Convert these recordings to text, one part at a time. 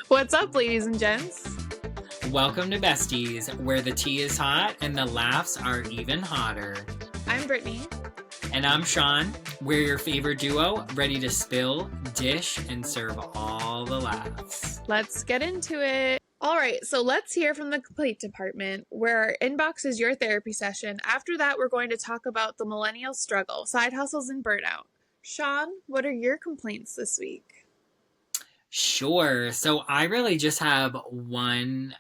What's up, ladies and gents? Welcome to Besties, where the tea is hot and the laughs are even hotter. I'm Brittany. And I'm Sean. We're your favorite duo, ready to spill, dish, and serve all the laughs. Let's get into it. All right, so let's hear from the complaint department, where our inbox is your therapy session. After that, we're going to talk about the millennial struggle, side hustles, and burnout. Sean, what are your complaints this week? Sure. So I really just have one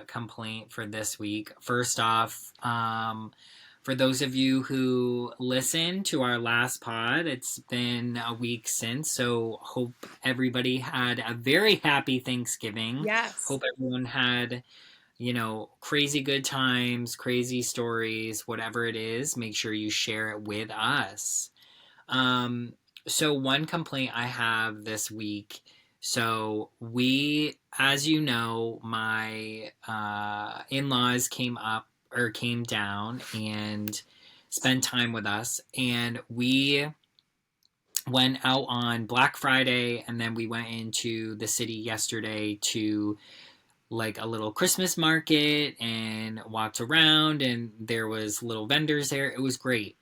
complaint for this week. First off, for those of you who listened to our last pod, it's been a week since, so hope everybody had a very happy Thanksgiving. Yes. Hope everyone had, crazy good times, crazy stories, whatever it is. Make sure you share it with us. So one complaint I have this week. So as you know, my in-laws came down and spent time with us, and we went out on Black Friday, and then we went into the city yesterday to like a little Christmas market and walked around, and there was little vendors there. It was great.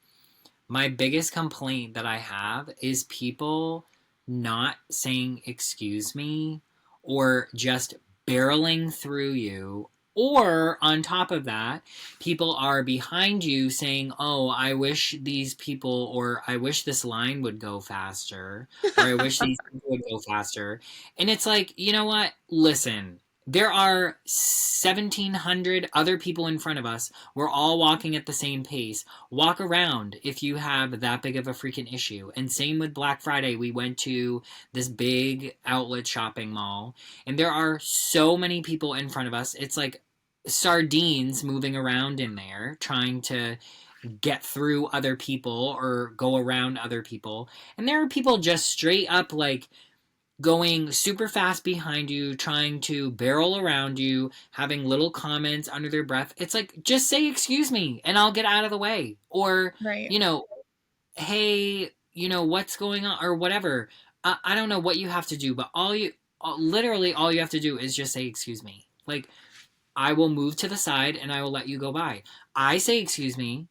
My biggest complaint that I have is people not saying excuse me or just barreling through you. Or on top of that, people are behind you saying, oh, I wish these people, or I wish this line would go faster, or I wish these people would go faster. And it's like, you know what? Listen, there are 1,700 other people in front of us. We're all walking at the same pace. Walk around if you have that big of a freaking issue. And same with Black Friday. We went to this big outlet shopping mall, and there are so many people in front of us. It's like sardines moving around in there, trying to get through other people or go around other people. And there are people just straight up like going super fast behind you, trying to barrel around you, having little comments under their breath. It's like, just say excuse me and I'll get out of the way. Or, Right. Hey, what's going on or whatever. I don't know what you have to do, but literally all you have to do is just say excuse me. Like, I will move to the side and I will let you go by. I say excuse me.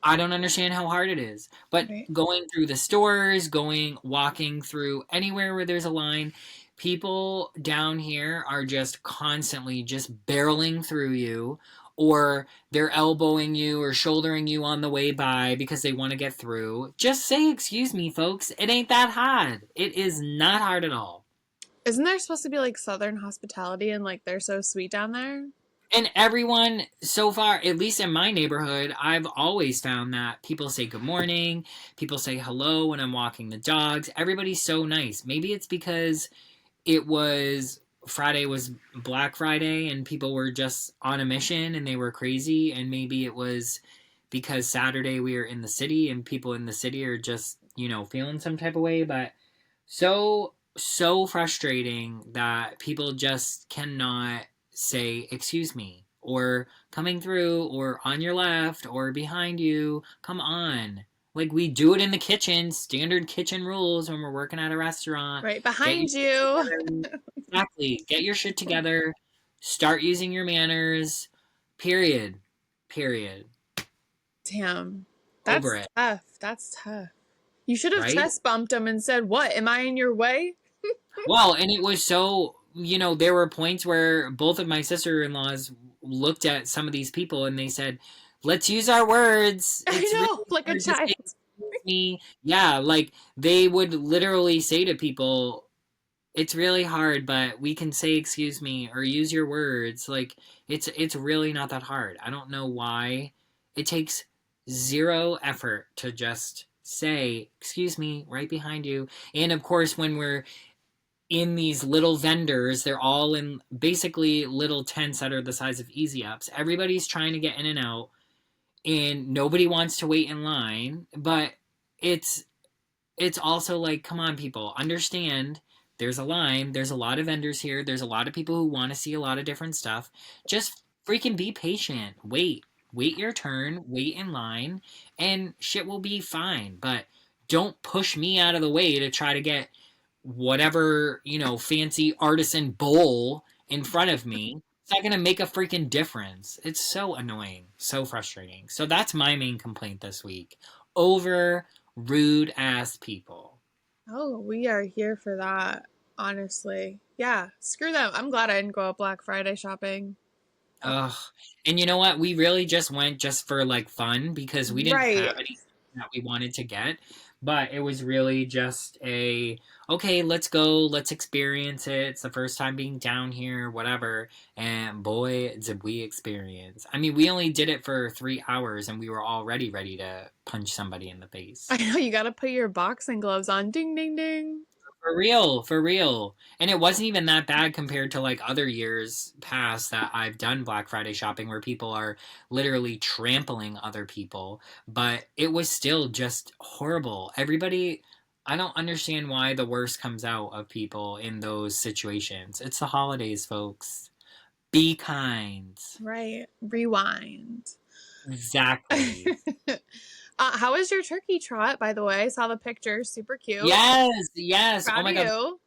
I don't understand how hard it is. But Right. going through the stores, walking through anywhere where there's a line, people down here are just constantly just barreling through you, or they're elbowing you or shouldering you on the way by because they want to get through. Just say excuse me, folks. It ain't that hard. It is not hard at all. Isn't there supposed to be like Southern hospitality and like they're so sweet down there? And everyone so far, at least in my neighborhood, I've always found that people say good morning, people say hello when I'm walking the dogs. Everybody's so nice. Maybe it's because Friday was Black Friday and people were just on a mission and they were crazy. And maybe it was because Saturday we were in the city and people in the city are just, feeling some type of way. But so frustrating that people just cannot say excuse me or coming through or on your left or behind you. Come on. Like, we do it in the kitchen, standard kitchen rules when we're working at a restaurant. Right behind you. Exactly. Get your shit together. Start using your manners. Period. Damn. That's Over it. tough. That's tough. You should have Right? chest bumped him and said, what, am I in your way? Well, and it was so, there were points where both of my sister-in-laws looked at some of these people and they said, let's use our words. It's I know, really like a child. Me. Yeah, like they would literally say to people, it's really hard, but we can say excuse me or use your words. Like, it's really not that hard. I don't know why. It takes zero effort to just say excuse me right behind you. And of course, when we're in these little vendors, they're all in basically little tents that are the size of easy ups. Everybody's trying to get in and out and nobody wants to wait in line, but it's also like, come on, people, understand there's a line, there's a lot of vendors here, there's a lot of people who want to see a lot of different stuff. Just freaking be patient. Wait your turn, wait in line, and shit will be fine. But don't push me out of the way to try to get whatever, fancy artisan bowl in front of me. It's not going to make a freaking difference. It's so annoying, so frustrating. So that's my main complaint this week. Over rude ass people. Oh, we are here for that, honestly. Yeah, screw them. I'm glad I didn't go out Black Friday shopping. Ugh. And you know what? We really just went just for like fun because we didn't Right. have any that we wanted to get. But it was really just okay, let's go, let's experience it. It's the first time being down here, whatever. And boy, did we experience. I mean, we only did it for 3 hours and we were already ready to punch somebody in the face. I know you gotta put your boxing gloves on. Ding, ding, ding. For real, for real. And it wasn't even that bad compared to like other years past that I've done Black Friday shopping where people are literally trampling other people. But it was still just horrible. Everybody, I don't understand why the worst comes out of people in those situations. It's the holidays, folks. Be kind. Right. Rewind. Exactly. How was your turkey trot, by the way? I saw the picture. Super cute. Yes, yes. Oh Proud my of God. you.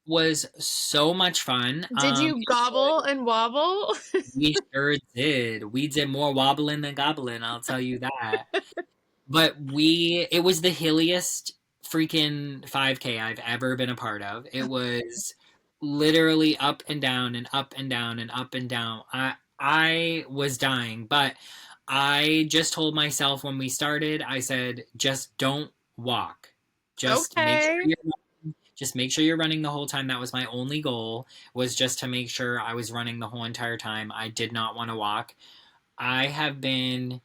Was so much fun. Did you gobble and wobble? We sure did. We did more wobbling than gobbling, I'll tell you that. But it was the hilliest freaking 5K I've ever been a part of. It was literally up and down and up and down and up and down. I was dying, but I just told myself when we started, I said, just don't walk. Just make sure Okay. you're just make sure you're running the whole time. That was my only goal, was just to make sure I was running the whole entire time. I did not want to walk. I have been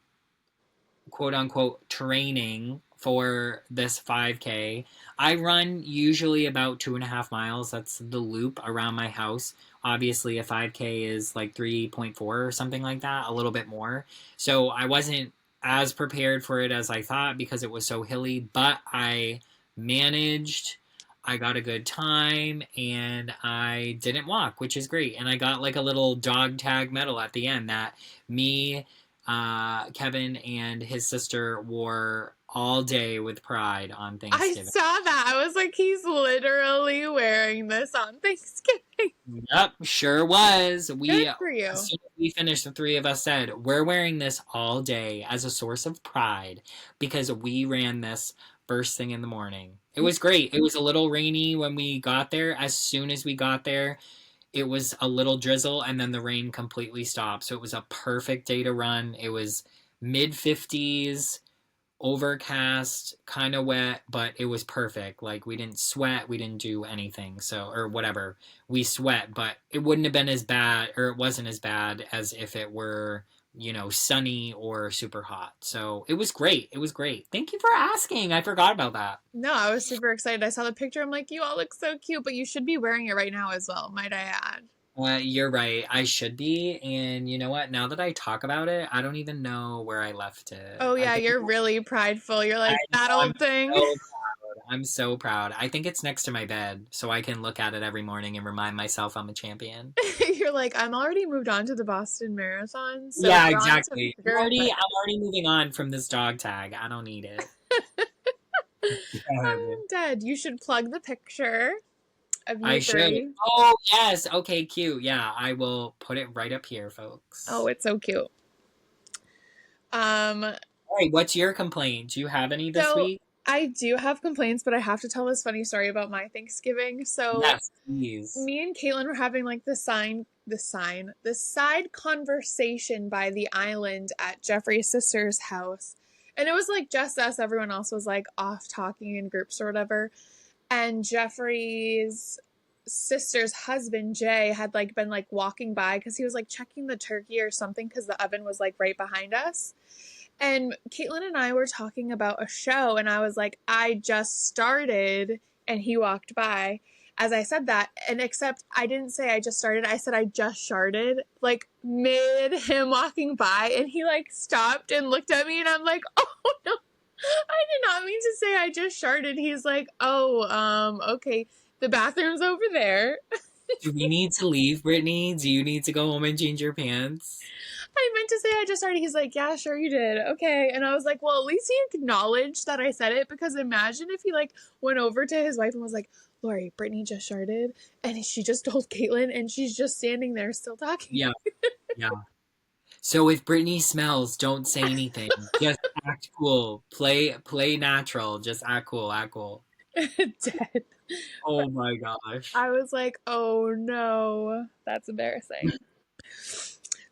quote unquote training for this 5K. I run usually about 2.5 miles. That's the loop around my house. Obviously, a 5K is like 3.4 or something like that, a little bit more. So I wasn't as prepared for it as I thought because it was so hilly, but I managed. I got a good time and I didn't walk, which is great. And I got like a little dog tag medal at the end that me, Kevin and his sister wore all day with pride on I Thanksgiving. saw that. I was like, he's literally wearing this on Thanksgiving. Yep, sure was. Good for you. As soon as we finished, the three of us said, we're wearing this all day as a source of pride because we ran this first thing in the morning. It was great. It was a little rainy when we got there. As soon as we got there, it was a little drizzle and then the rain completely stopped. So it was a perfect day to run. It was mid 50s, overcast, kind of wet, but it was perfect. Like we didn't sweat, we didn't do anything. So, or whatever. We sweat, but it wouldn't have been as bad, or it wasn't as bad as if it were, sunny or super hot. So it was great. It was great. Thank you for asking. I forgot about that. No, I was super excited. I saw the picture. I'm like, you all look so cute, but you should be wearing it right now as well, might I add. You're right. I should be. And you know what? Now that I talk about it, I don't even know where I left it. Oh, I yeah, think you're really prideful. You're I like, that know, I'm old thing. so proud. I'm so proud. I think it's next to my bed, so I can look at it every morning and remind myself I'm a champion. You're like, I'm already moved on to the Boston Marathon, so Yeah, we're on to exactly. bigger and better. I'm already moving on from this dog tag. I don't need it. I'm dead. You should plug the picture of I you should. three. Oh, yes. Okay, cute. Yeah, I will put it right up here, Oh, folks. it's so cute. All right, what's your complaint? Do you have any this So week? I do have complaints, but I have to tell this funny story about my Thanksgiving. So Yes, please. me and Caitlin were having like the side conversation by the island at Jeffrey's sister's house. And it was like just us, everyone else was like off talking in groups or whatever. And Jeffrey's sister's husband, Jay, had like been like walking by because he was like checking the turkey or something because the oven was like right behind us. And Caitlin and I were talking about a show, and I was like, I just started, and he walked by as I said that. And except I didn't say I just started, I said I just sharded, like mid him walking by, and he like stopped and looked at me, and I'm like, oh no, I did not mean to say I just sharded. He's like, oh, okay, the bathroom's over there. Do we need to leave, Brittany? Do you need to go home and change your pants? I meant to say I just started. He's like, yeah, sure you did. Okay. And I was like, well, at least he acknowledged that I said it, because imagine if he like went over to his wife and was like, Lori, Brittany just sharded, and she just told Caitlin, and she's just standing there still talking. Yeah, yeah. So if Brittany smells, don't say anything. Just act cool. Play natural. Just act cool, act cool. Dead. Oh my gosh. I was like, oh no, that's embarrassing.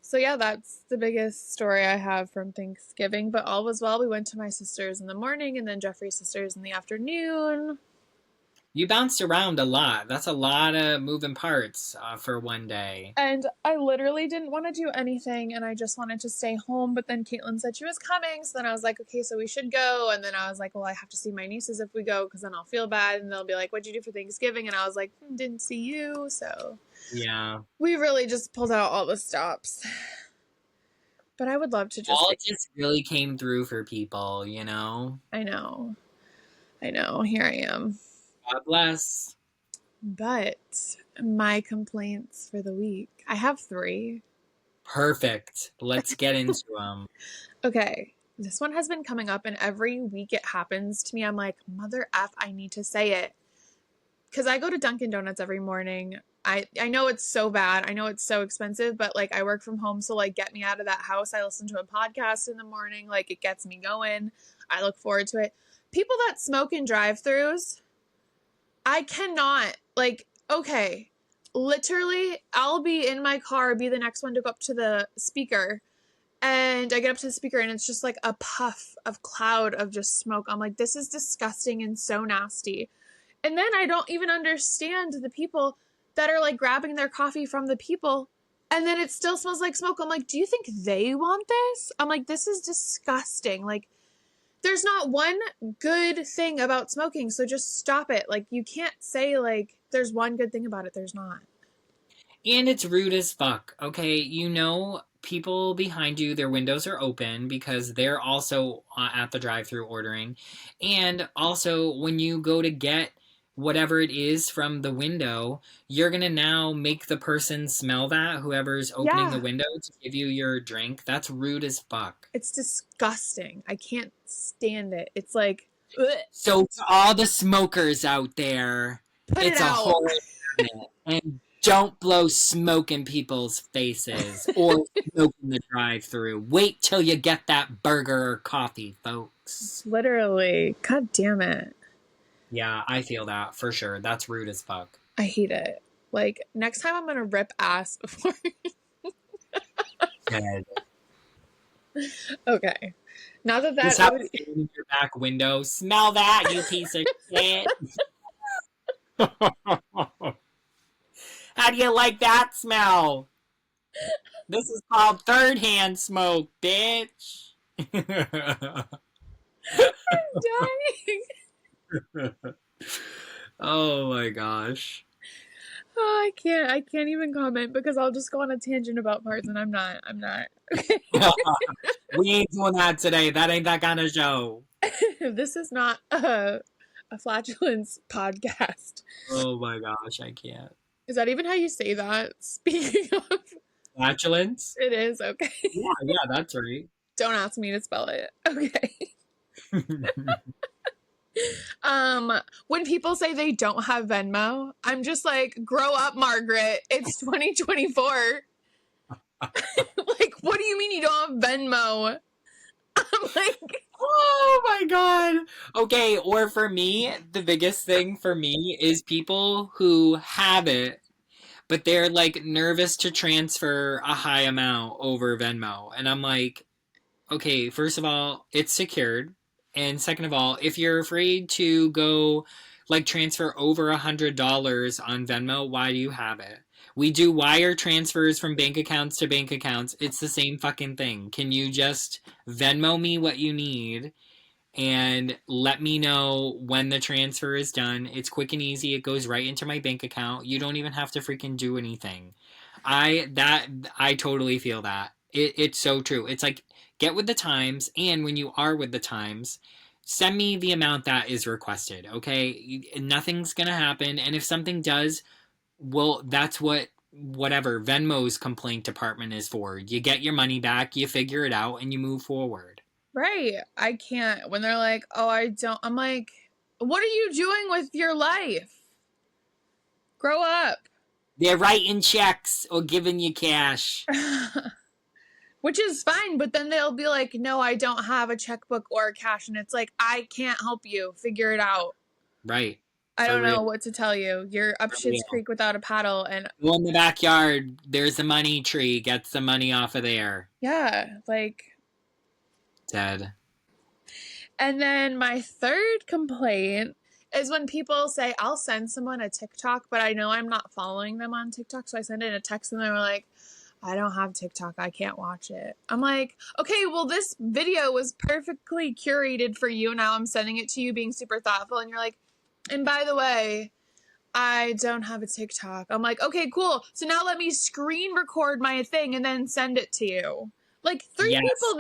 So yeah, that's the biggest story I have from Thanksgiving. But all was well. We went to my sister's in the morning and then Jeffrey's sister's in the afternoon. You bounced around a lot. That's a lot of moving parts for one day. And I literally didn't want to do anything and I just wanted to stay home. But then Caitlin said she was coming. So then I was like, okay, so we should go. And then I was like, well, I have to see my nieces if we go because then I'll feel bad. And they'll be like, what'd you do for Thanksgiving? And I was like, didn't see you. So Yeah. we really just pulled out all the stops. But I would love to just. All just really came through for people, you know? I know. Here I am. God bless. But my complaints for the week, I have 3. Perfect. Let's get into them. Okay. This one has been coming up, and every week it happens to me. I'm like, mother F, I need to say it. Because I go to Dunkin' Donuts every morning. I know it's so bad. I know it's so expensive, but like I work from home. So like get me out of that house. I listen to a podcast in the morning. Like it gets me going. I look forward to it. People that smoke in drive-thrus, I cannot, like, okay, literally, I'll be in my car, be the next one to go up to the speaker, and I get up to the speaker, and it's just like a puff of cloud of just smoke. I'm like, this is disgusting and so nasty. And then I don't even understand the people that are, like, grabbing their coffee from the people, and then it still smells like smoke. I'm like, do you think they want this? I'm like, this is disgusting. Like, there's not one good thing about smoking, so just stop it. Like, you can't say, like, there's one good thing about it. There's not. And it's rude as fuck, okay? You know, people behind you, their windows are open because they're also at the drive-thru ordering. And also, when you go to get whatever it is from the window, you're gonna now make the person smell that, whoever's opening the Yeah, window to give you your drink. That's rude as fuck. it's disgusting. I can't stand it. It's like, ugh, So to all the smokers out there, put it it's a out. whole minute. And don't blow smoke in people's faces or smoke in the drive-thru. Wait till you get that burger or coffee, folks. Literally. God damn it. Yeah, I feel that for sure. That's rude as fuck. I hate it. Like, next time I'm going to rip ass before. Dead. Okay. Not that Just that have would. it in your back window. Smell that, you piece of shit. How do you like that smell? This is called third-hand smoke, bitch. Dying. Oh my gosh. Oh, I can't even comment because I'll just go on a tangent about parts and I'm not. We ain't doing that today. That ain't that kind of show. This is not a flatulence podcast. Oh my gosh, I can't. Is that even how you say that? Speaking of, Flatulence? it is okay. Yeah, that's right. Don't ask me to spell it. Okay. When people say they don't have Venmo, I'm just like, grow up, Margaret. It's 2024. Like, what do you mean you don't have Venmo? I'm like, Oh my god. Okay, or for me, the biggest thing for me is people who have it, but they're like nervous to transfer a high amount over Venmo. And I'm like, okay, first of all, it's secured. And second of all, if you're afraid to go like transfer over $100 on Venmo, why do you have it? We do wire transfers from bank accounts to bank accounts. It's the same fucking thing. Can you just Venmo me what you need and let me know when the transfer is done? It's quick and easy. It goes right into my bank account. You don't even have to freaking do anything. I totally feel that. It's so true. It's like get with the times, and when you are with the times, send me the amount that is requested, okay? Nothing's gonna happen, and if something does, well, that's what whatever Venmo's complaint department is for. You get your money back, you figure it out, and you move forward. right. I can't. When they're like, oh, I don't. I'm like, what are you doing with your life? Grow up. They're writing checks or giving you cash. Which is fine, but then they'll be like, no, I don't have a checkbook or cash. And it's like, I can't help you. Figure it out. Right. I For don't real. know what to tell you. You're up For Shit's real. Creek without a paddle. And Go in the backyard. There's a money tree. Get some money off of there. yeah, like. Dead. And then my third complaint is when people say, I'll send someone a TikTok, but I know I'm not following them on TikTok. So I send in a text and they're like, I don't have TikTok. I can't watch it. I'm like, okay, well, this video was perfectly curated for you. Now I'm sending it to you being super thoughtful. And you're like, and by the way, I don't have a TikTok. I'm like, okay, cool. So now let me screen record my thing and then send it to you. Like three people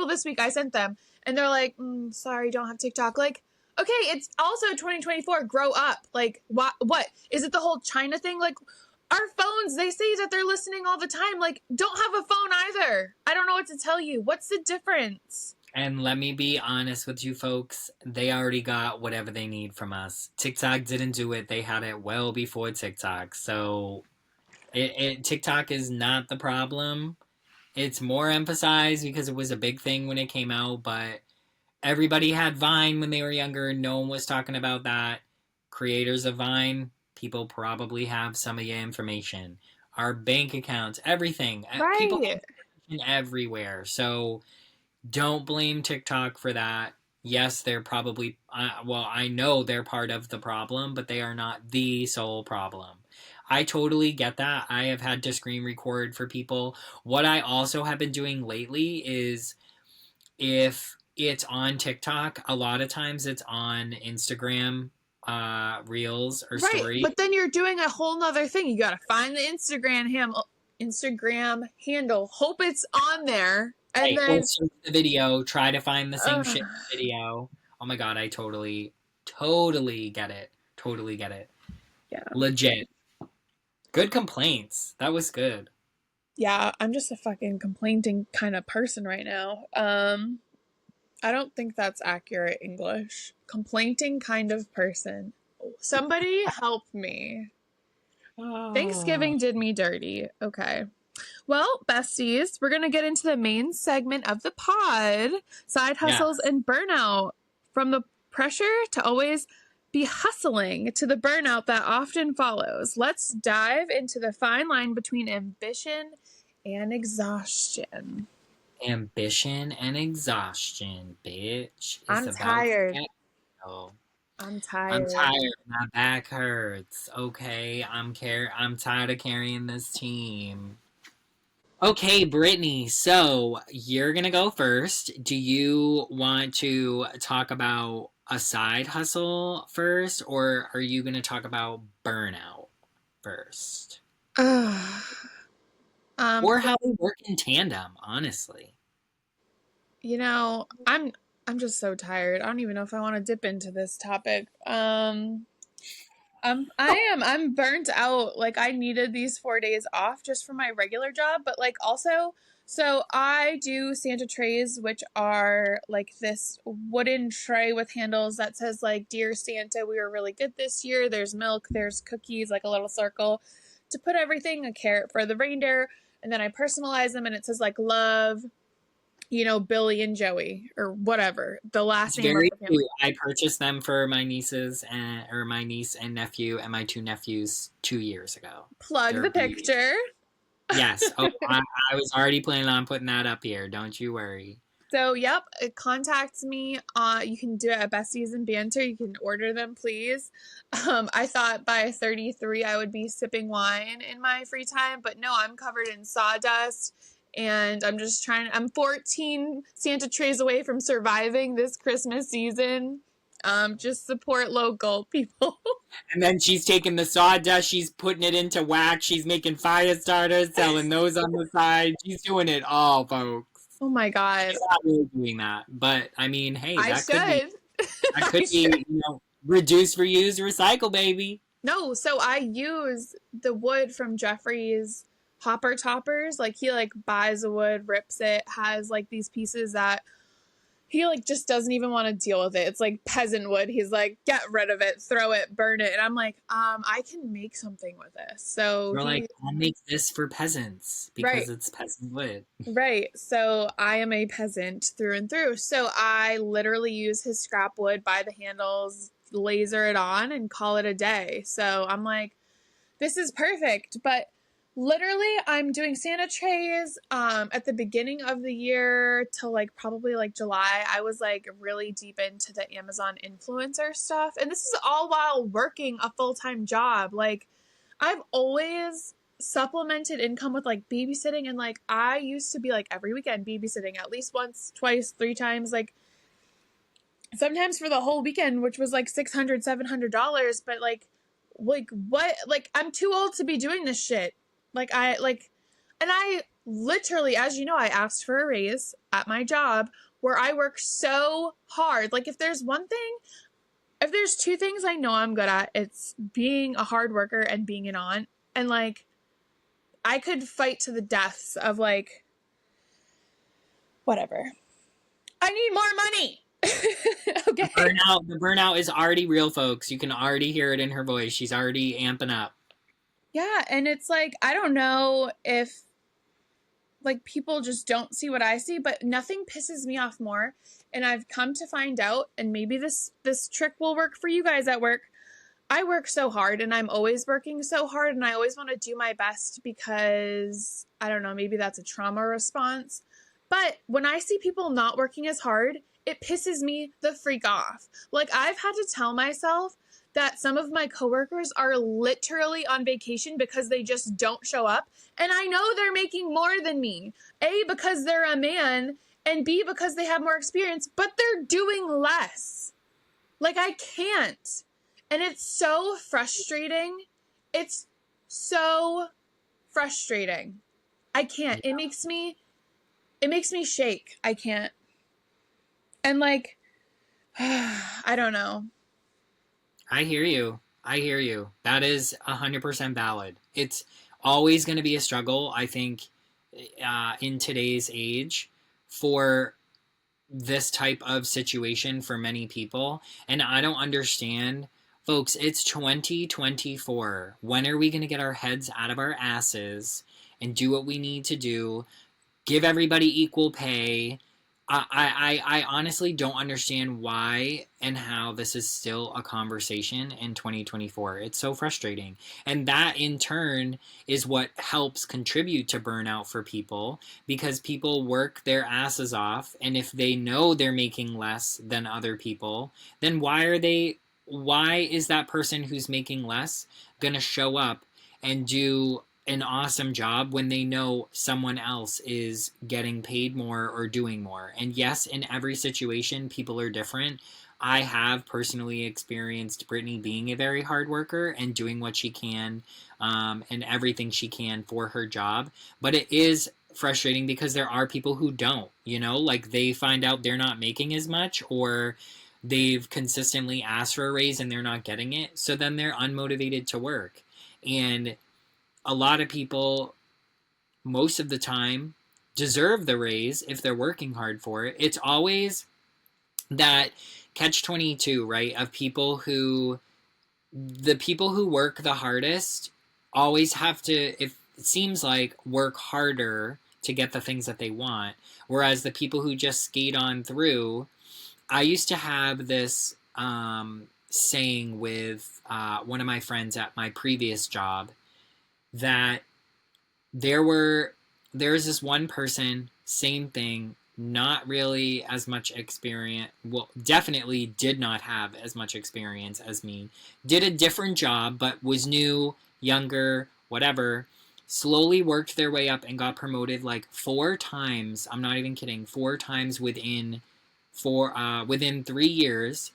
this week, I sent them. And they're like, sorry, don't have TikTok. Like, okay, it's also 2024. Grow up. Like, what? Is it the whole China thing? Like, our phones, they say that they're listening all the time. Like, don't have a phone either. I don't know what to tell you. What's the difference? And let me be honest with you folks. They already got whatever they need from us. TikTok didn't do it. They had it well before TikTok. So TikTok is not the problem. It's more emphasized because it was a big thing when it came out, but everybody had Vine when they were younger. No one was talking about that. Creators of Vine, people probably have some of your information. Our bank accounts, everything. People Right. have information everywhere. So don't blame TikTok for that. Yes, they're probably, I know they're part of the problem, but they are not the sole problem. I totally get that. I have had to screen record for people. What I also have been doing lately is if it's on TikTok, a lot of times it's on Instagram reels or Right. stories. But then you're doing a whole nother thing. You got to find the Instagram handle. Hope it's on there. And Right, or then, search the video, try to find the same shit in the video. Oh my god, I totally get it. Totally get it. yeah. Legit. Good complaints. That was good. Yeah, I'm just a fucking complaining kind of person right now. I don't think that's accurate English. Complaining kind of person. Somebody help me. Oh. Thanksgiving did me dirty. Okay. Well, besties, we're going to get into the main segment of the pod, side Yeah. hustles and burnout. From the pressure to always be hustling to the burnout that often follows. Let's dive into the fine line between ambition and exhaustion. Ambition and exhaustion, bitch. It's I'm about to tired. get real. I'm I'm tired. tired. My back hurts. Okay, I'm tired of carrying this team. Okay, Brittany, so you're gonna go first. Do you want to talk about a side hustle first, or are you gonna talk about burnout first? um, Or how they work in tandem, honestly. you know, I'm just so tired. I don't even know if I want to dip into this topic. I'm burnt out. Like I needed these 4 days off just from my regular job, but like also, so I do Santa trays, which are like this wooden tray with handles that says like, "Dear Santa, we were really good this year." There's milk, there's cookies, like a little circle to put everything, a carrot for the reindeer, and then I personalize them and it says like love, Billy and Joey or whatever, the last It's name of very the family. cute. I purchased them for my nieces or my niece and nephew and my two nephews 2 years ago. Plug They're the beautiful. picture. Yes. Oh, I was already planning on putting that up here. Don't you worry. So, yep, it contacts me. You can do it at Besties and Banter. You can order them, please. I thought by 33 I would be sipping wine in my free time, but no, I'm covered in sawdust. And I'm 14 Santa trays away from surviving this Christmas season. Just support local people. And then she's taking the sawdust, she's putting it into wax, she's making fire starters, selling those on the side. She's doing it all, folks. Oh my God. She's not really doing that, but I mean, hey, I that could be should. I should. reduce, reuse, recycle, baby. No, so I use the wood from Jeffrey's hopper toppers. Like he like buys the wood, rips it, has like these pieces that he like just doesn't even want to deal with it. It's like peasant wood. He's like, get rid of it, throw it, burn it. And I'm like, I can make something with this. So We're like, he, I'll make this for peasants because right, it's peasant wood. right. So I am a peasant through and through. So I literally use his scrap wood by the handles, laser it on, and call it a day. So I'm like, this is perfect. But literally, I'm doing Santa trays at the beginning of the year till like probably like July. I was like really deep into the Amazon influencer stuff. And this is all while working a full-time job. Like I've always supplemented income with like babysitting, and like I used to be like every weekend babysitting at least once, twice, three times, like sometimes for the whole weekend, which was like $600, $700. But like what, like I'm too old to be doing this shit. Like I like, and I literally, as you know, I asked for a raise at my job where I work so hard. Like if there's one thing, if there's two things I know I'm good at, it's being a hard worker and being an aunt. And like I could fight to the deaths of like whatever. I need more money. Okay. The burnout is already real, folks. You can already hear it in her voice. She's already amping up. Yeah, and it's like I don't know if like people just don't see what I see, but nothing pisses me off more. And I've come to find out, and maybe this trick will work for you guys at work. I work so hard, and I'm always working so hard, and I always want to do my best because I don't know, maybe that's a trauma response. But when I see people not working as hard, it pisses me the freak off. Like I've had to tell myself that some of my coworkers are literally on vacation because they just don't show up. And I know they're making more than me. A, because they're a man, and B, because they have more experience, but they're doing less. Like I can't. And it's so frustrating. It's so frustrating. I can't. Yeah. It makes me shake. I can't. And like I don't know. I hear you. I hear you. That is 100% valid. It's always going to be a struggle, I think, in today's age for this type of situation for many people. And I don't understand. Folks, it's 2024. When are we going to get our heads out of our asses and do what we need to do? Give everybody equal pay. I honestly don't understand why and how this is still a conversation in 2024. It's so frustrating. And that in turn is what helps contribute to burnout for people, because people work their asses off. And if they know they're making less than other people, then why is that person who's making less going to show up and do an awesome job when they know someone else is getting paid more or doing more? And yes, in every situation, people are different. I have personally experienced Brittany being a very hard worker and doing what she can and everything she can for her job. But it is frustrating because there are people who don't, like they find out they're not making as much, or they've consistently asked for a raise and they're not getting it. So then they're unmotivated to work. And a lot of people, most of the time, deserve the raise if they're working hard for it. It's always that catch 22, right? Of the people who work the hardest always have to, it seems like, work harder to get the things that they want. Whereas the people who just skate on through, I used to have this saying with one of my friends at my previous job, that there's this one person, same thing, not really as much experience, well, definitely did not have as much experience as me, did a different job, but was new, younger, whatever, slowly worked their way up and got promoted like 4 times. I'm not even kidding. 4 times within 3 years,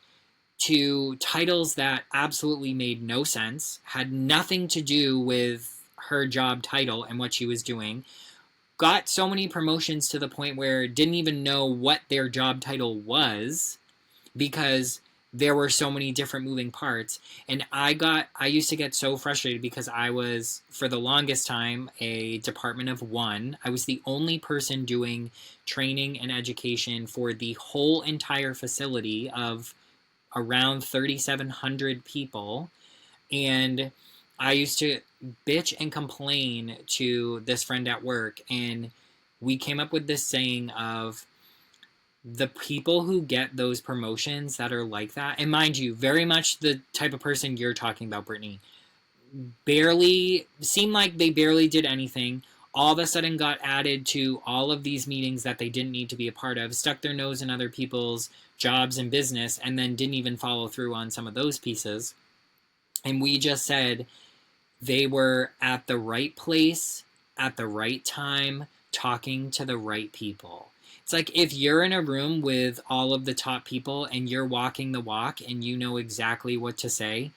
to titles that absolutely made no sense, had nothing to do with her job title and what she was doing. Got so many promotions to the point where didn't even know what their job title was, because there were so many different moving parts. And I used to get so frustrated because I was, for the longest time, a department of one. I was the only person doing training and education for the whole entire facility of around 3,700 people. And I used to bitch and complain to this friend at work, and we came up with this saying of, the people who get those promotions that are like that, and mind you, very much the type of person you're talking about, Brittany, barely seemed like they barely did anything, all of a sudden got added to all of these meetings that they didn't need to be a part of, stuck their nose in other people's jobs and business, and then didn't even follow through on some of those pieces. And we just said they were at the right place at the right time, talking to the right people. It's like if you're in a room with all of the top people and you're walking the walk and you know exactly what to say,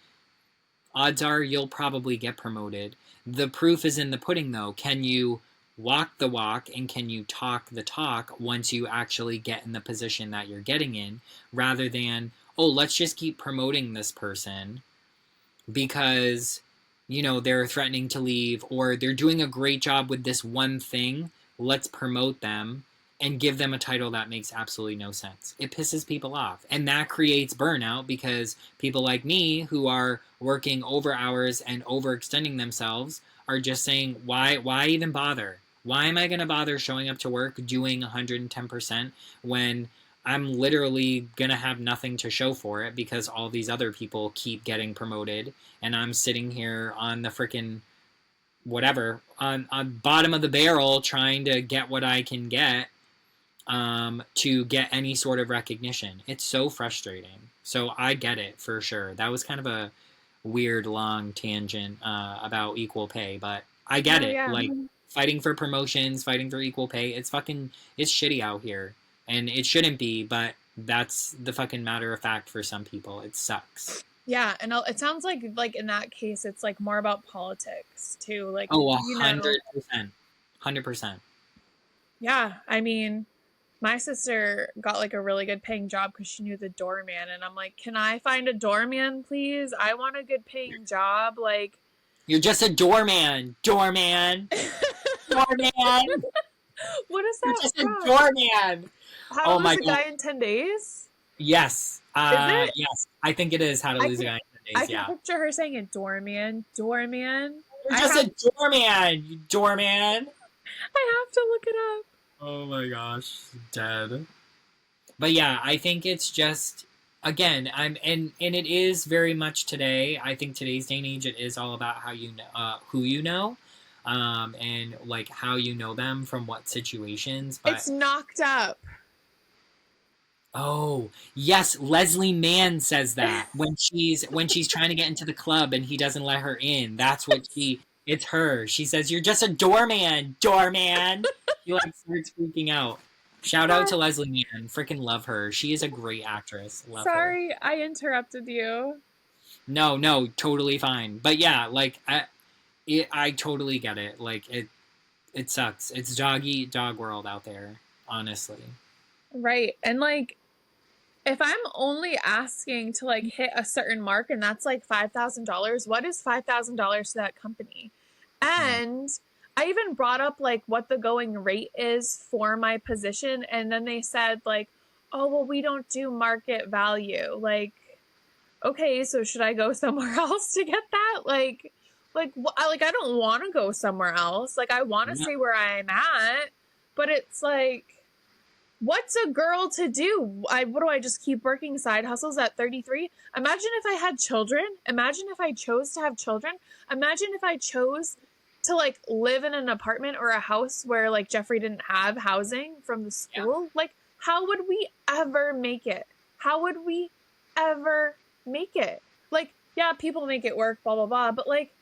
odds are you'll probably get promoted. The proof is in the pudding, though. Can you walk the walk and can you talk the talk once you actually get in the position that you're getting in, rather than, oh, let's just keep promoting this person because, you know, they're threatening to leave or they're doing a great job with this one thing. Let's promote them and give them a title that makes absolutely no sense. It pisses people off. And that creates burnout because people like me who are working over hours and overextending themselves are just saying, why even bother? Why am I going to bother showing up to work doing 110% when I'm literally going to have nothing to show for it because all these other people keep getting promoted and I'm sitting here on the freaking whatever, on bottom of the barrel trying to get what I can get to get any sort of recognition. It's so frustrating. So I get it for sure. That was kind of a weird long tangent about equal pay, but I get Oh, it. yeah. Like fighting for promotions, fighting for equal pay, it's shitty out here. And it shouldn't be, but that's the fucking matter of fact for some people. It sucks. Yeah, and it sounds like in that case, it's like more about politics too. Like, Oh, you know, 100%. 100%. yeah, I mean, my sister got like a really good paying job because she knew the doorman, and I'm like, can I find a doorman, please? I want a good paying job. Like, You're just a doorman. Doorman. Doorman. what is You're that just a from? doorman. How to Oh Lose my a god. Guy in 10 Days? Yes. Is it? Yes. I think it is How to I Lose a can Guy in 10 I Days. can Yeah. picture her saying it, doorman, doorman. You're just a doorman. You doorman. I have to look it up. Oh my gosh. Dead. But yeah, I think it's just, again, and it is very much today. I think today's day and age, it is all about how you know, who you know, and like how you know them from what situations. But It's Knocked Up. oh yes, Leslie Mann says that when she's trying to get into the club and he doesn't let her in. That's what she. It's her. She says, "You're just a doorman, doorman." She like starts freaking out. Shout out to Leslie Mann. Freaking love her. She is a great actress. Love her. Sorry, I interrupted you. No, no, totally fine. But yeah, like I totally get it. Like it sucks. It's dog eat dog world out there. Honestly. Right. And like if I'm only asking to like hit a certain mark and that's like $5,000, what is $5,000 to that company? Hmm. And I even brought up like what the going rate is for my position. And then they said, like, oh, well, we don't do market value. Like, okay, so should I go somewhere else to get that? Like I don't want to go somewhere else. Like, I want to Yeah. stay where I'm at, but it's like, what's a girl to do? What do I just keep working side hustles at 33? Imagine if I had children. Imagine if I chose to have children. Imagine if I chose to like live in an apartment or a house where like Jeffrey didn't have housing from the Yeah. school. Like, how would we ever make it? How would we ever make it? Like, yeah, people make it work, blah, blah, blah. But like,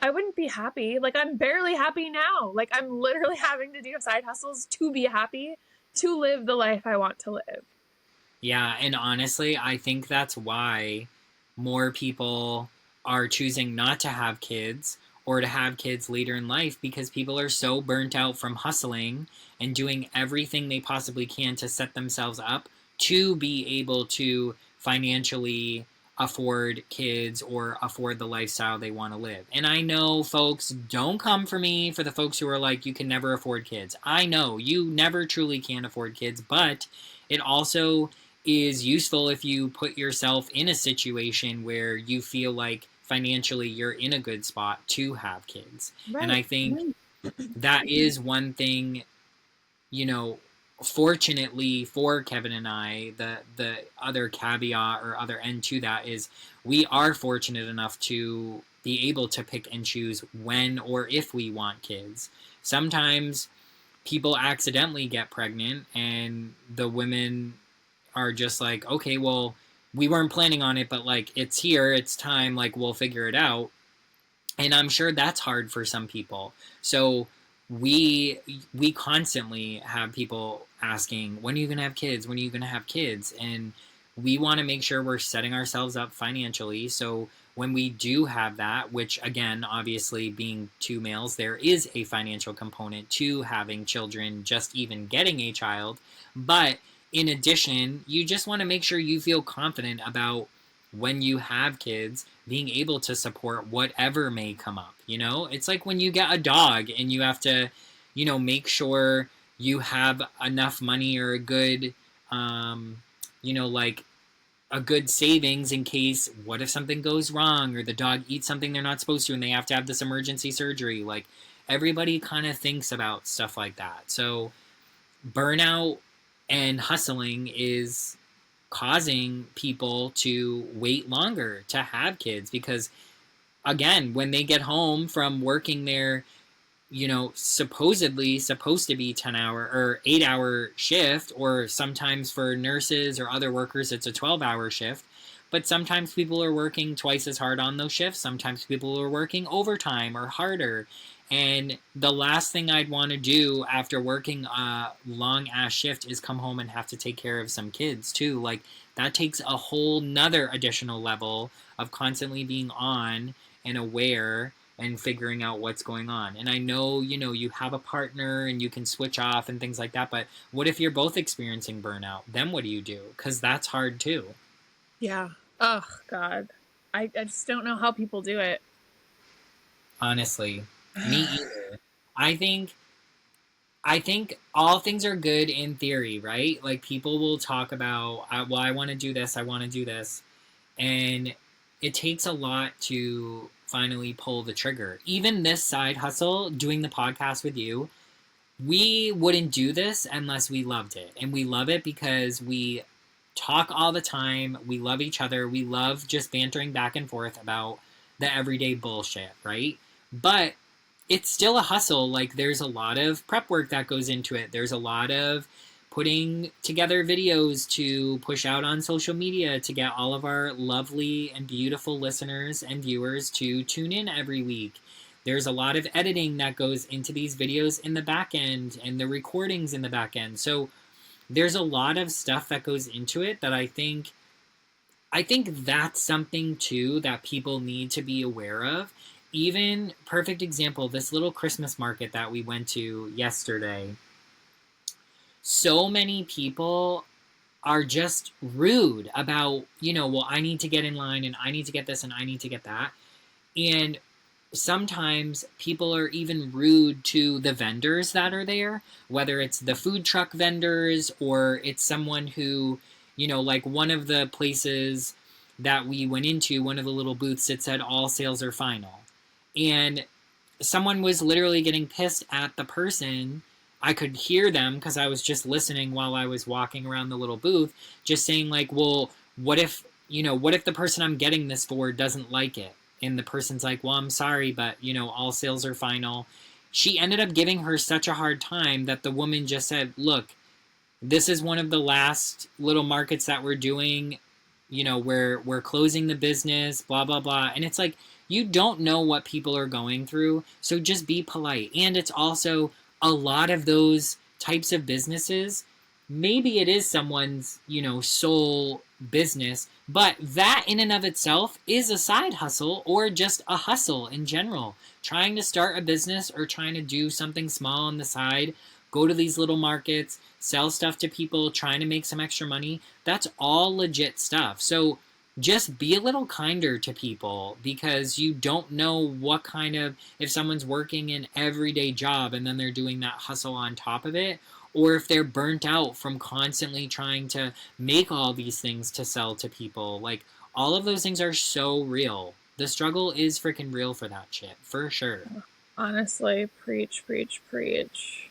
I wouldn't be happy. Like, I'm barely happy now. Like, I'm literally having to do side hustles to be happy, to live the life I want to live. Yeah, and honestly, I think that's why more people are choosing not to have kids or to have kids later in life because people are so burnt out from hustling and doing everything they possibly can to set themselves up to be able to financially afford kids or afford the lifestyle they want to live. And I know, folks, don't come for me for the folks who are like, you can never afford kids. I know you never truly can afford kids, but it also is useful if you put yourself in a situation where you feel like financially you're in a good spot to have kids. And I Right. think that is one thing, you know, fortunately for Kevin and I, the other caveat or other end to that is we are fortunate enough to be able to pick and choose when or if we want kids. Sometimes people accidentally get pregnant and the women are just like, okay, well, we weren't planning on it, but like it's here, it's time, like we'll figure it out. And I'm sure that's hard for some people. So we we constantly have people asking, when are you going to have kids, when are you going to have kids? And we want to make sure we're setting ourselves up financially, so when we do have that, which again, obviously being two males, there is a financial component to having children, just even getting a child. But in addition, you just want to make sure you feel confident about when you have kids being able to support whatever may come up. You know, it's like when you get a dog and you have to, you know, make sure you have enough money or a good, you know, like a good savings in case, what if something goes wrong or the dog eats something they're not supposed to and they have to have this emergency surgery. Like everybody kind of thinks about stuff like that. So burnout and hustling is causing people to wait longer to have kids because, again, when they get home from working their, you know, supposedly supposed to be 10-hour or 8-hour shift, or sometimes for nurses or other workers it's a 12-hour shift, but sometimes people are working twice as hard on those shifts. Sometimes people are working overtime or harder. And the last thing I'd want to do after working a long ass shift is come home and have to take care of some kids too. Like that takes a whole nother additional level of constantly being on and aware and figuring out what's going on. And I know, you know, you have a partner and you can switch off and things like that, but what if you're both experiencing burnout? Then what do you do? Because that's hard too. Yeah. Oh, God. I just don't know how people do it. Honestly, me either. I think I think all things are good in theory, right? Like people will talk about, well, I want to do this, I want to do this, and it takes a lot to finally pull the trigger. Even this side hustle, doing the podcast with you, we wouldn't do this unless we loved it. And we love it because we talk all the time. We love each other. We love just bantering back and forth about the everyday bullshit, right? But it's still a hustle. Like there's a lot of prep work that goes into it. There's a lot of putting together videos to push out on social media to get all of our lovely and beautiful listeners and viewers to tune in every week. There's a lot of editing that goes into these videos in the back end and the recordings in the back end. So there's a lot of stuff that goes into it that I think that's something too that people need to be aware of. Even perfect example, this little Christmas market that we went to yesterday. So many people are just rude about, you know, well, I need to get in line and I need to get this and I need to get that. And sometimes people are even rude to the vendors that are there, whether it's the food truck vendors or it's someone who, you know, like one of the places that we went into, one of the little booths, it said all sales are final. And someone was literally getting pissed at the person. I could hear them because I was just listening while I was walking around the little booth, just saying like, well, what if, you know, what if the person I'm getting this for doesn't like it? And the person's like, well, I'm sorry, but, you know, all sales are final. She ended up giving her such a hard time that the woman just said, look, this is one of the last little markets that we're doing. You know, we're closing the business, blah, blah, blah. And it's like, you don't know what people are going through, so just be polite. And it's also a lot of those types of businesses, maybe it is someone's, you know, sole business, but that in and of itself is a side hustle or just a hustle in general. Trying to start a business or trying to do something small on the side go to these little markets, sell stuff to people, trying to make some extra money. That's all legit stuff. So just be a little kinder to people, because you don't know what kind of, if someone's working an everyday job and then they're doing that hustle on top of it, or if they're burnt out from constantly trying to make all these things to sell to people. Like, all of those things are so real. The struggle is freaking real for that shit, for sure. Honestly, preach, preach, preach.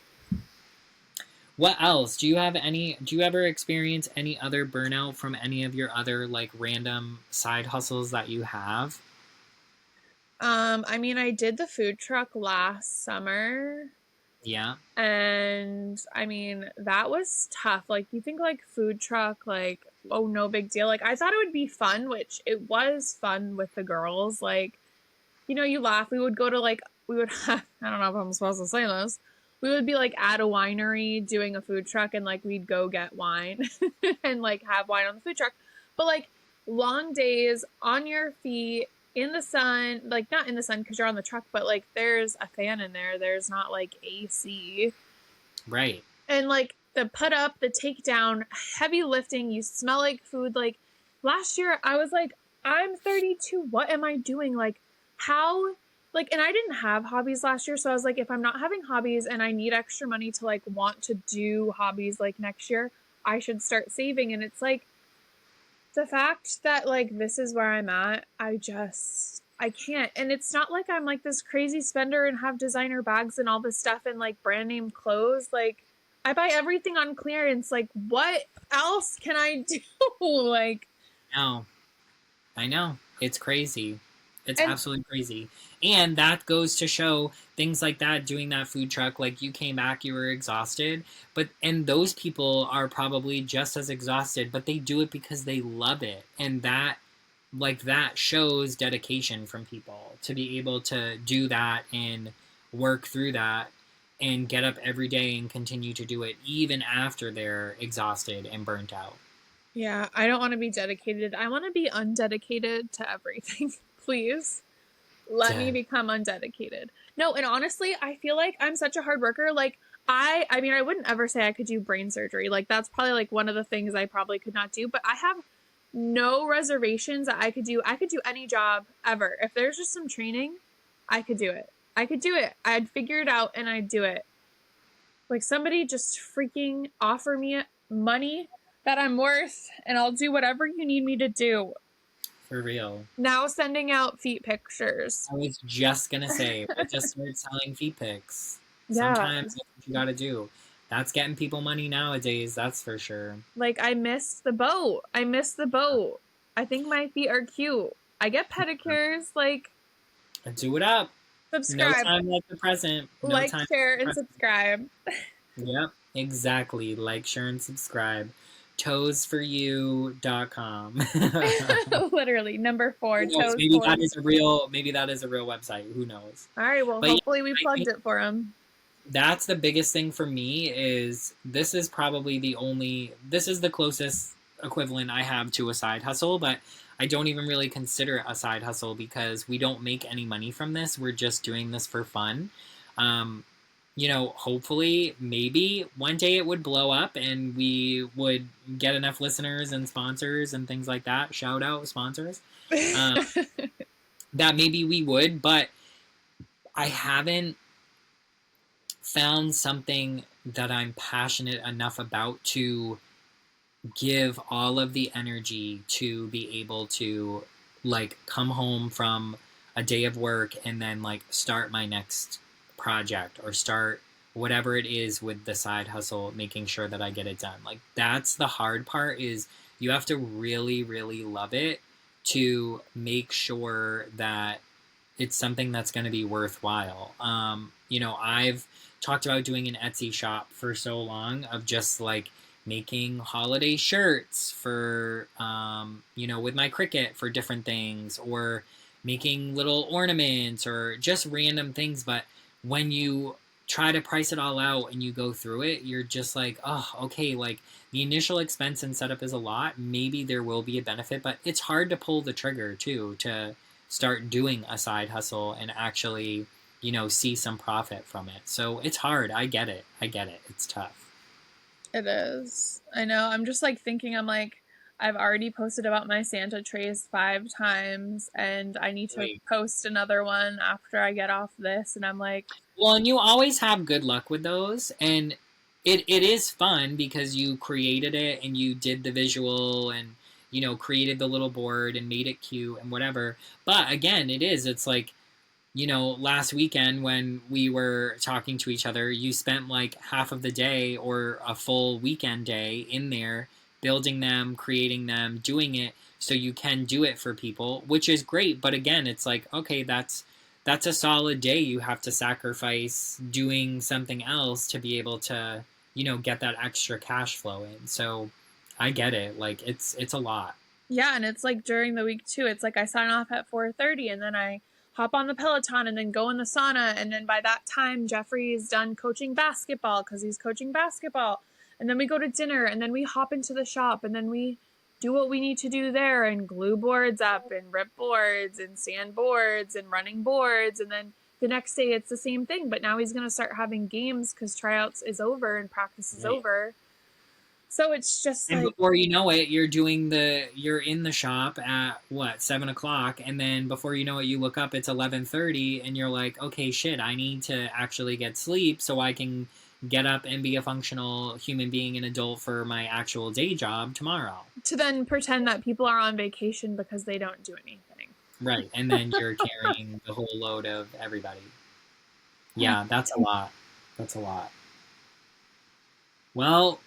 What else? Do you ever experience any other burnout from any of your other like random side hustles that you have? I mean, I did the food truck last summer, Yeah. and I mean, that was tough. Like, you think like food truck, like, oh, no big deal. Like, I thought it would be fun, which it was fun with the girls. Like, you laugh. We would go to like, we would have, I don't know if I'm supposed to say this. We would be like at a winery doing a food truck, and like we'd go get wine and like have wine on the food truck. But like long days on your feet in the sun, like not in the sun because you're on the truck, but like there's a fan in there. There's not like AC. Right. And like the put up, the takedown, heavy lifting, you smell like food. Like last year, I was like, I'm 32. What am I doing? Like, how? Like, and I didn't have hobbies last year. So I was like, if I'm not having hobbies and I need extra money to like want to do hobbies like next year, I should start saving. And it's like the fact that like this is where I'm at, I can't. And it's not like I'm like this crazy spender and have designer bags and all this stuff and like brand name clothes. Like, I buy everything on clearance. Like, what else can I do? Like, No, I know. It's crazy. It's and absolutely crazy. And that goes to show things like that, doing that food truck, like you came back, you were exhausted. And those people are probably just as exhausted, but they do it because they love it. And that shows dedication from people to be able to do that and work through that and get up every day and continue to do it even after they're exhausted and burnt out. yeah, I don't want to be dedicated. I want to be undedicated to everything. Please let me Dead. become undedicated. No, and honestly, I feel like I'm such a hard worker. Like, I mean, I wouldn't ever say I could do brain surgery. Like, that's probably like one of the things I probably could not do, but I have no reservations that I could do. I could do any job ever. If there's just some training, I could do it. I could do it. I'd figure it out and I'd do it. Like, somebody just freaking offer me money that I'm worth, and I'll do whatever you need me to do. For real. Now sending out feet pictures. I was just gonna say, but just start selling feet pics. Yeah. Sometimes that's what you gotta do. That's getting people money nowadays, that's for sure. Like, I missed the boat. I missed the boat. I think my feet are cute. I get pedicures. Like, Do it up. No subscribe. time like the present. No Like, time share, like the and present. subscribe. Yep, exactly. Like, share, and subscribe. Toesforyou.com. Literally, number 4, Who knows? toes for. Maybe that is a real website. Who knows? All right, well, But yeah, hopefully we I plugged think it for him. that's the biggest thing for me is this is probably this is the closest equivalent I have to a side hustle, but I don't even really consider it a side hustle because we don't make any money from this. We're just doing this for fun. Hopefully, maybe one day it would blow up and we would get enough listeners and sponsors and things like that. Shout out sponsors. That maybe we would, but I haven't found something that I'm passionate enough about to give all of the energy to be able to like come home from a day of work and then like start my next project or start whatever it is with the side hustle, making sure that I get it done. Like that's the hard part is you have to really, really love it to make sure that it's something that's going to be worthwhile. I've talked about doing an Etsy shop for so long of just like making holiday shirts for, with my Cricut for different things or making little ornaments or just random things. But when you try to price it all out and you go through it, you're just like, oh, okay, like the initial expense and setup is a lot. Maybe there will be a benefit, but it's hard to pull the trigger too, to start doing a side hustle and actually see some profit from it. So it's hard. I get it. It's tough. It is. I know. I'm just like thinking, I'm like, I've already posted about my Santa trays 5 times, and I need to Right. post another one after I get off this. And I'm like, Well, and you always have good luck with those, and it is fun because you created it and you did the visual and created the little board and made it cute and whatever. But again, it's like last weekend when we were talking to each other, you spent like half of the day or a full weekend day in there building them, creating them, doing it so you can do it for people, which is great. But again, it's like, okay, that's a solid day you have to sacrifice doing something else to be able to, get that extra cash flow in. So I get it. Like it's a lot. yeah, and it's like during the week too. It's like I sign off at 4:30, and then I hop on the Peloton and then go in the sauna, and then by that time Jeffrey's done coaching basketball because he's coaching basketball, and then we go to dinner, and then we hop into the shop, and then we do what we need to do there and glue boards up and rip boards and sand boards and running boards, and then the next day it's the same thing, but now he's going to start having games because tryouts is over and practice is Right. over. So it's just And like, before you know it, you're in the shop at what, 7 o'clock, and then before you know it, you look up, it's 11:30, and you're like, okay, shit, I need to actually get sleep so I can get up and be a functional human being and adult for my actual day job tomorrow. to then pretend that people are on vacation because they don't do anything. Right, and then you're carrying the whole load of everybody. Yeah, that's a lot. That's a lot. Well,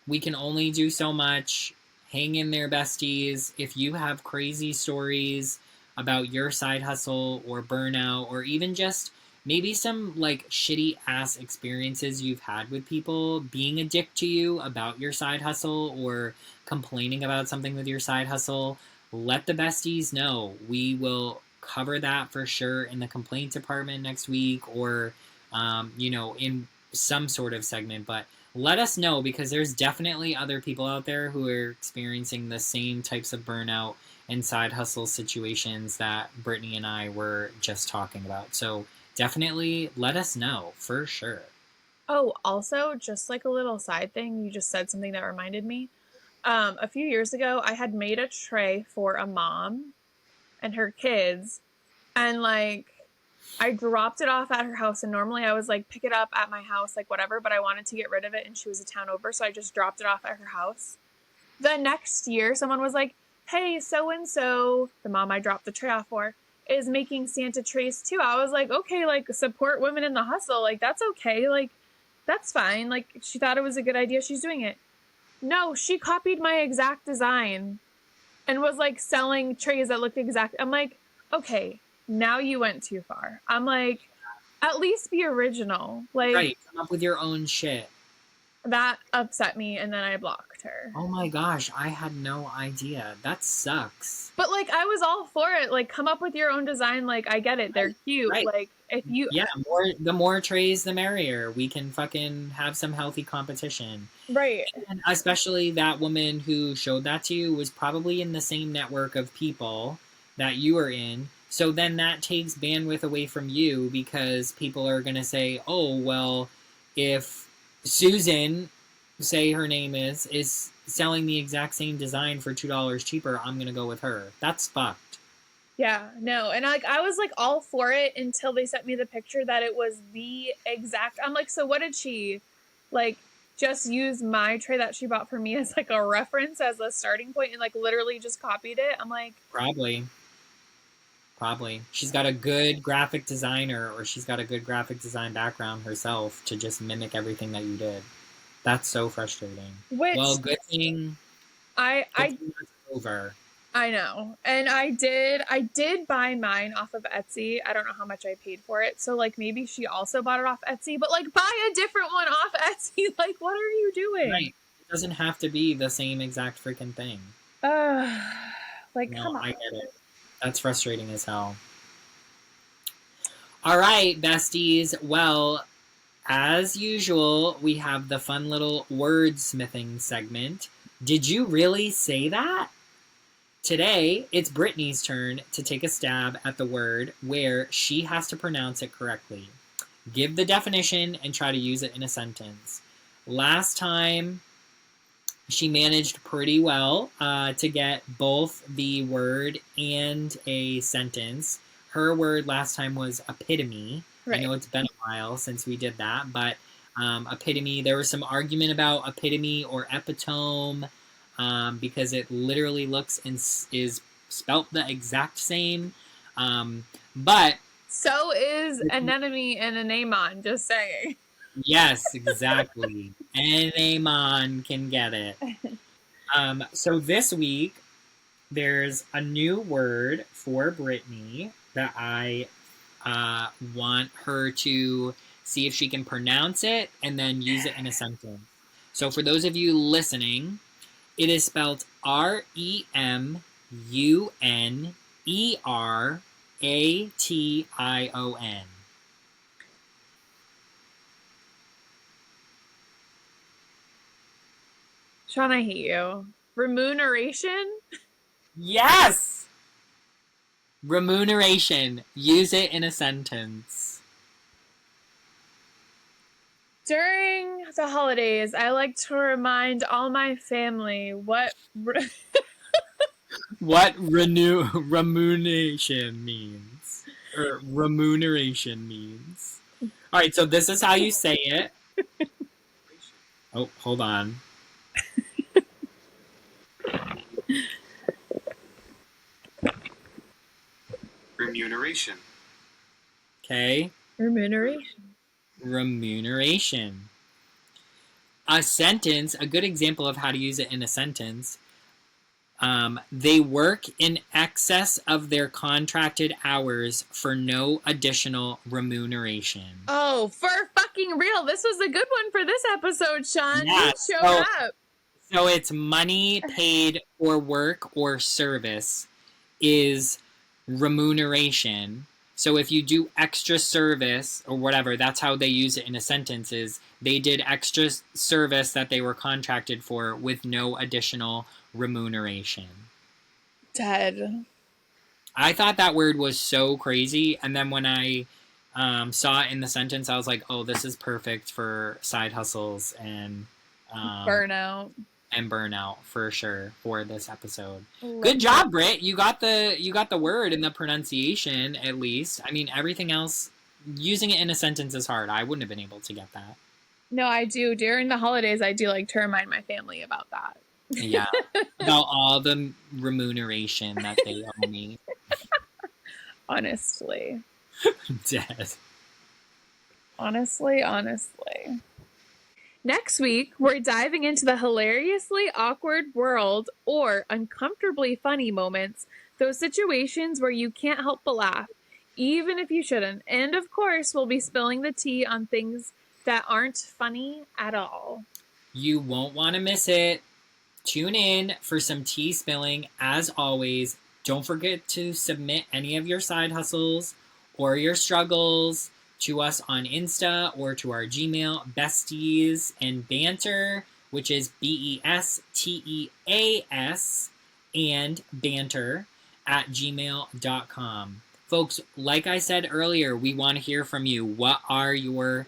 we can only do so much. Hang in there, besties. If you have crazy stories about your side hustle or burnout, or even just maybe some like shitty ass experiences you've had with people being a dick to you about your side hustle or complaining about something with your side hustle, let the besties know. We will cover that for sure in the complaint department next week, or in some sort of segment. But let us know, because there's definitely other people out there who are experiencing the same types of burnout and side hustle situations that Brittany and I were just talking about. So definitely let us know for sure. Oh, also, just like a little side thing, you just said something that reminded me. A few years ago, I had made a tray for a mom and her kids, and like I dropped it off at her house. And normally I was like, pick it up at my house, like whatever, but I wanted to get rid of it, and she was a town over, so I just dropped it off at her house. The next year, someone was like, hey, so and so, the mom I dropped the tray off for, is making Santa trays too. I was like, okay, like support women in the hustle. Like, that's okay. Like, that's fine. Like, she thought it was a good idea. She's doing it. No, she copied my exact design and was like selling trays that looked exact. I'm like, okay, now you went too far. I'm like, at least be original. Like, Right, come up with your own shit. that upset me, and then I blocked her. Oh my gosh, I had no idea. That sucks. But like, I was all for it. Like, come up with your own design. Like, I get it. They're cute. Right. Like, if you, Yeah, the more trays the merrier. We can fucking have some healthy competition. right. And especially that woman who showed that to you was probably in the same network of people that you are in. So then that takes bandwidth away from you, because people are going to say, oh, well, if Susan, say her name is selling the exact same design for $2 cheaper, I'm going to go with her. That's fucked. Yeah, no. And like, I was like all for it until they sent me the picture that it was the exact. I'm like, so what did she like just use my tray that she bought for me as like a reference, as a starting point, and like literally just copied it? I'm like, Probably. She's got a good graphic designer, or she's got a good graphic design background herself to just mimic everything that you did. That's so frustrating. which Well, good thing I that's over. I know. And I did buy mine off of Etsy. I don't know how much I paid for it. So like maybe she also bought it off Etsy, but like buy a different one off Etsy. Like, what are you doing? Right. It doesn't have to be the same exact freaking thing. Uh like, No, come on. I get it. That's frustrating as hell. All right, besties. Well, as usual, we have the fun little wordsmithing segment. Did you really say that? Today, it's Brittany's turn to take a stab at the word where she has to pronounce it correctly. Give the definition and try to use it in a sentence. Last time, she managed pretty well to get both the word and a sentence. Her word last time was epitome. Right. I know it's been a while since we did that, but epitome, there was some argument about epitome or epitome because it literally looks and is spelt the exact same. But so is anemone and anemone, just saying. Yes, exactly. Anyone can get it. So this week, there's a new word for Brittany that I want her to see if she can pronounce it and then use it in a sentence. So for those of you listening, it is spelled Remuneration. Sean, I hate you. Remuneration? Yes! Remuneration. Use it in a sentence. During the holidays, I like to remind all my family what remuneration means. Or remuneration means. All right, so this is how you say it. Oh, hold on. Remuneration. Okay. Remuneration. A sentence, a good example of how to use it in a sentence. They work in excess of their contracted hours for no additional remuneration. Oh, for fucking real. This was a good one for this episode, Sean. Yeah, you showed up. So it's money paid for work or service is remuneration. So if you do extra service or whatever, that's how they use it in a sentence is they did extra service that they were contracted for with no additional remuneration. Dead. I thought that word was so crazy. And then when I saw it in the sentence, I was like, oh, this is perfect for side hustles and burnout. And burnout for sure for this episode. Good job, Britt. You got the word and the pronunciation at least. I mean, everything else, using it in a sentence is hard. I wouldn't have been able to get that. No, I do. During the holidays, I do like to remind my family about that. Yeah, about all the remuneration that they owe me. Honestly. Dead. Honestly. Next week, we're diving into the hilariously awkward world or uncomfortably funny moments, those situations where you can't help but laugh, even if you shouldn't. And of course, we'll be spilling the tea on things that aren't funny at all. You won't want to miss it. Tune in for some tea spilling. As always, don't forget to submit any of your side hustles or your struggles to us on Insta or to our Gmail, Besties and Banter, which is BESTEAS and banter @gmail.com. Folks, like I said earlier, we want to hear from you. What are your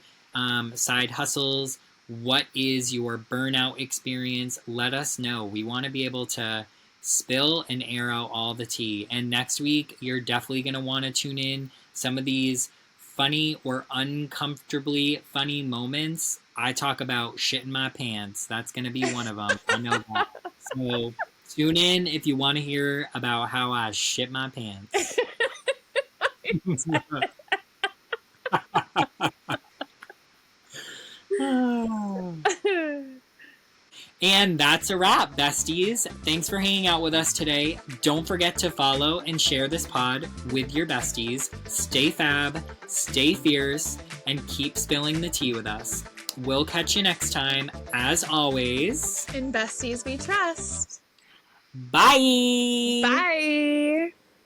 side hustles? What is your burnout experience? Let us know. We want to be able to spill and air out all the tea. And next week, you're definitely going to want to tune in. Some of these funny or uncomfortably funny moments, I talk about shitting my pants. That's going to be one of them. I know that. So tune in if you want to hear about how I shit my pants. And that's a wrap, besties. Thanks for hanging out with us today. Don't forget to follow and share this pod with your besties. Stay fab, stay fierce, and keep spilling the tea with us. We'll catch you next time, as always. In Besties We Trust. Bye! Bye!